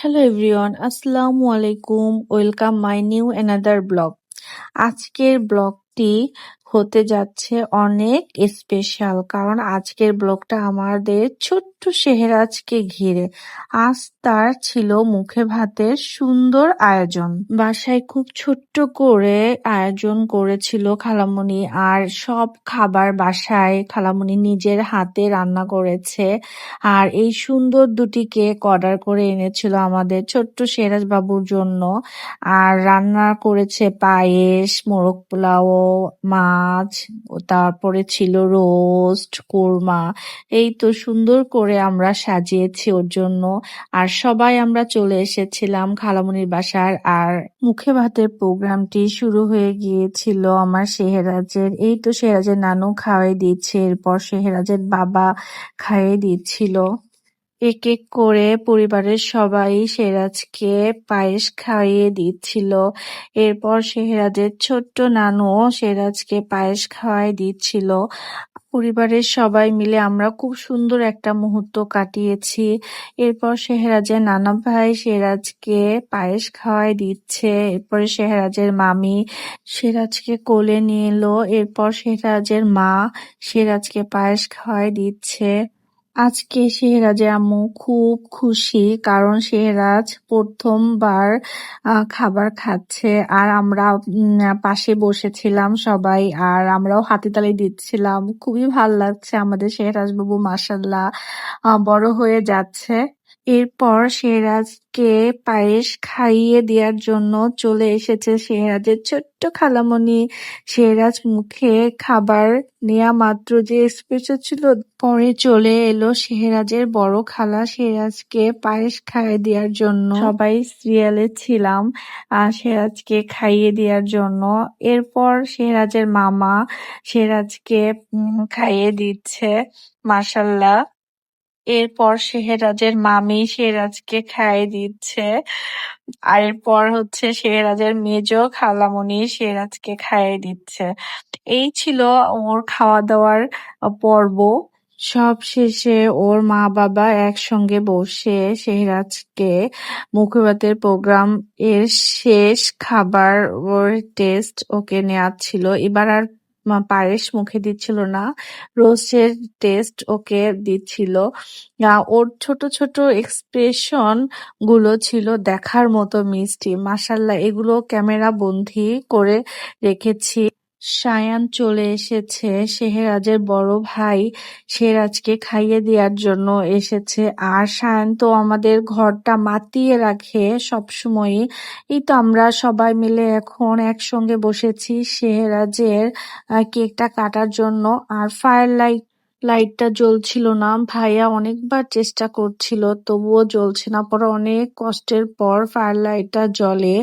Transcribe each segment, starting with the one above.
Hello everyone, আসসালামু আলাইকুম। Welcome my new another blog. আজকের ব্লগটি হতে যাচ্ছে অনেক স্পেশাল, কারণ আজকের ব্লগটা আমাদের ছোট্ট শেহরাজকে ঘিরে। আজ তার ছিল মুখে ভাতের সুন্দর আয়োজন। বাসায় খুব ছোট্ট করে আয়োজন করেছিল খালামণি, আর সব খাবার বাসায় খালামণি নিজের হাতে রান্না করেছে। আর এই সুন্দর দুটি কেক অর্ডার করে এনেছিল আমাদের ছোট্ট সেরাজ বাবুর জন্য। আর রান্না করেছে পায়েস, মোরগ পোলাও, মাছ, তারপরে ছিল রোস্ট, কোরমা। এই তো সুন্দর করে আমরা সাজিয়েছি ওর জন্য। আর সবাই আমরা চলে এসেছিলাম খালামণির বাসার। আর মুখে ভাতের প্রোগ্রামটি শুরু হয়ে গিয়েছিল আমার শেহরাজের। এই তো শেহরাজের নানু খাওয়াই দিচ্ছে, এরপর শেহরাজের বাবা খাইয়ে দিচ্ছিল। এক এক করে পরিবারের সবাই শেহরাজকে পায়েস খাইয়ে দিচ্ছিল। এরপর শেহরাজের ছোট্ট নানু শেহরাজকে পায়েস খাওয়াই দিচ্ছিল। পরিবারের সবাই মিলে আমরা খুব সুন্দর একটা মুহূর্ত কাটিয়েছি। এরপর শেহরাজের নানা ভাই শেহরাজকে পায়েস খাওয়াই দিচ্ছে। এরপরে শেহরাজের মামি শেহরাজকে কোলে নিয়ে এলো। এরপর শেহরাজের মা শেহরাজকে পায়েস খাওয়াই দিচ্ছে। আজকে শেহরাজের আম্মু খুব খুশি, কারণ শেহরাজ প্রথমবার খাবার খাচ্ছে। আর আমরা পাশে বসেছিলাম সবাই, আর আমরাও হাততালি দিচ্ছিলাম। খুবই ভাল লাগছে আমাদের শেহরাজ বাবু, মাশাআল্লাহ বড় হয়ে যাচ্ছে। এরপর শেহরাজকে পায়েস খাইয়ে দেওয়ার জন্য চলে এসেছে শেহরাজের ছোট্ট খালামণি। শেহরাজ মুখে খাবার নেয়া মাত্র যে স্পেশাল ছিল, পরে চলে এলো শেহরাজের বড় খালা শেহরাজকে পায়েস খাইয়ে দেওয়ার জন্য। সবাই সিরিয়ালে ছিলাম শেহরাজকে খাইয়ে দেওয়ার জন্য। এরপর শেহরাজের মামা শেহরাজকে খাইয়ে দিচ্ছে, মাশাআল্লাহ। এরপর শেহরাজের মামি শেহরাজকে খাইয়ে দিচ্ছে। আর এরপর হচ্ছে শেহরাজের মেজো খালামণি শেহরাজকে খাইয়ে দিচ্ছে। এই ছিল ওর খাওয়া দাওয়ার পর্ব। সব শেষে ওর মা বাবা একসঙ্গে বসে শেহরাজকে মুখে ভাতের প্রোগ্রাম এর শেষ খাবার ওর টেস্ট ওকে নেওয়াচ্ছিল। এবার আর পায়েস মুখে দিচ্ছিল না, রোস্টের টেস্ট ওকে দিচ্ছিল। ওর ছোট ছোট এক্সপ্রেশন গুলো ছিল দেখার মতো মিষ্টি, মাশাআল্লাহ। এগুলো ক্যামেরা বন্দী করে রেখেছি। সায়ান চলে এসেছে, শেহরাজের বড় ভাই শেহরাজকে খাইয়ে দেওয়ার জন্য এসেছে। আর সায়ান তো আমাদের ঘরটা মাতিয়ে রাখে সবসময়ই। এই তো আমরা সবাই মিলে এখন একসঙ্গে বসেছি শেহরাজের কেকটা কাটার জন্য। আর ফায়ার লাইটটা জ্বলছিল না, ভাইয়া অনেকবার চেষ্টা করছিল তবুও জ্বলছে না। পরে অনেক কষ্টের পর ফায়ার লাইটটা জ্বলে।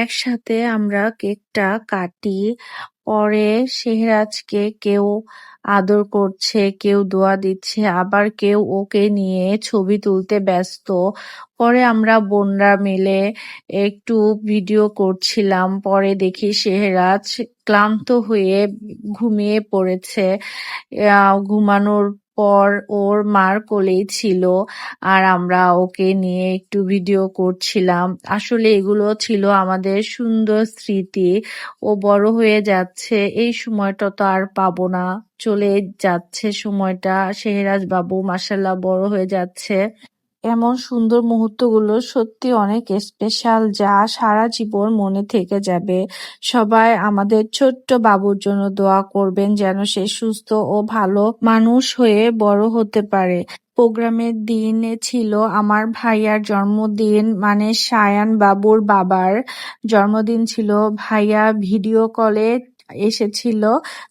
একসাথে আমরা কেকটা কাটি। পরে শেহরাজকে কেউ আদর করছে, কেউ দোয়া দিচ্ছে, আবার কেউ ওকে নিয়ে ছবি তুলতে ব্যস্ত। পরে আমরা বোনরা মিলে একটু ভিডিও করছিলাম। পরে দেখি শেহরাজ ক্লান্ত হয়ে ঘুমিয়ে পড়েছে। ঘুমানোর পর ওর মার কোলেই ছিল, আর আমরা ওকে নিয়ে একটু ভিডিও করছিলাম। আসলে এগুলো ছিল আমাদের সুন্দর স্মৃতি। ও বড় হয়ে যাচ্ছে, এই সময়টা তো আর পাবো না, চলে যাচ্ছে সময়টা। শেহরাজ বাবু মাশাআল্লাহ বড় হয়ে যাচ্ছে। এমন সুন্দর মুহূর্তগুলো সত্যি অনেক স্পেশাল, যা সারা জীবন মনে থেকে যাবে। সবাই আমাদের ছোট্ট বাবুর জন্য দোয়া করবেন, যেন সে সুস্থ ও ভালো মানুষ হয়ে বড় হতে পারে। প্রোগ্রামের দিনে ছিল আমার ভাইয়ার জন্মদিন, মানে সায়ান বাবুর বাবার জন্মদিন ছিল। ভাইয়া ভিডিও কলে এসেছিল,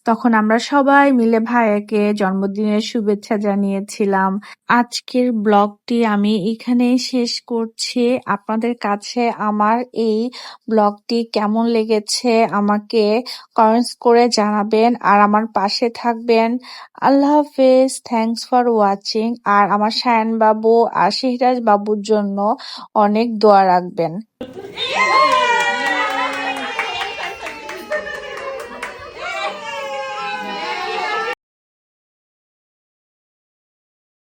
তখন আমরা সবাই মিলে ভাইয়াকে জন্মদিনের শুভেচ্ছা জানিয়েছিলাম। আজকের ব্লগটি আমি এখানেই শেষ করছি। আপনাদের কাছে আমার এই ব্লগটি কেমন লেগেছে আমাকে কমেন্টস করে জানাবেন, আর আমার পাশে থাকবেন। আল্লাহ হাফেজ, থ্যাংকস ফর ওয়াচিং। আর আমার সায়ান বাবু আর শেহরাজ বাবুর জন্য অনেক দোয়া রাখবেন।